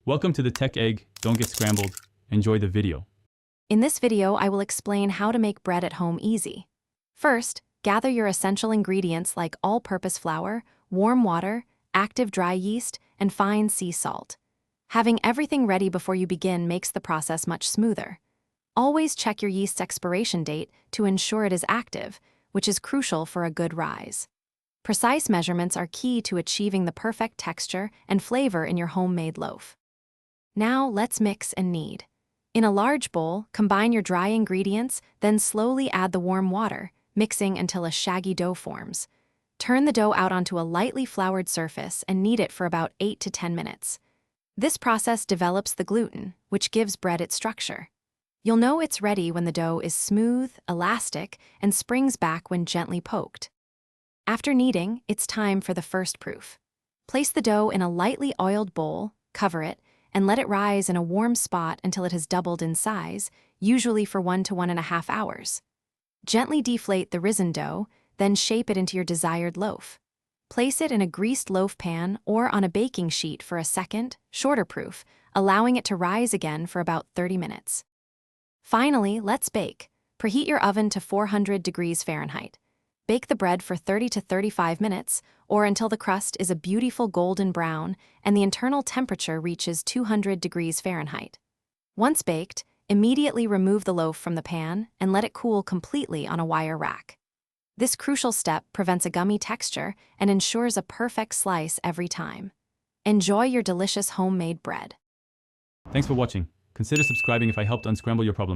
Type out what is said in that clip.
Welcome to the Tech Egg. Don't get scrambled. Enjoy the video. In this video, I will explain how to make bread at home easy. First, gather your essential ingredients like all-purpose flour, warm water, active dry yeast, and fine sea salt. Having everything ready before you begin makes the process much smoother. Always check your yeast's expiration date to ensure it is active, which is crucial for a good rise. Precise measurements are key to achieving the perfect texture and flavor in your homemade loaf. Now let's mix and knead. In a large bowl, combine your dry ingredients, then slowly add the warm water, mixing until a shaggy dough forms. Turn the dough out onto a lightly floured surface and knead it for about 8 to 10 minutes. This process develops the gluten, which gives bread its structure. You'll know it's ready when the dough is smooth, elastic, and springs back when gently poked. After kneading, it's time for the first proof. Place the dough in a lightly oiled bowl, cover it, and let it rise in a warm spot until it has doubled in size, usually for 1 to 1.5 hours. Gently deflate the risen dough, then shape it into your desired loaf. Place it in a greased loaf pan or on a baking sheet for a second, shorter proof, allowing it to rise again for about 30 minutes. Finally, let's bake. Preheat your oven to 400 degrees Fahrenheit. Bake the bread for 30 to 35 minutes, or until the crust is a beautiful golden brown and the internal temperature reaches 200 degrees Fahrenheit. Once baked, immediately remove the loaf from the pan and let it cool completely on a wire rack. This crucial step prevents a gummy texture and ensures a perfect slice every time. Enjoy your delicious homemade bread. Thanks for watching. Consider subscribing if I helped unscramble your problems.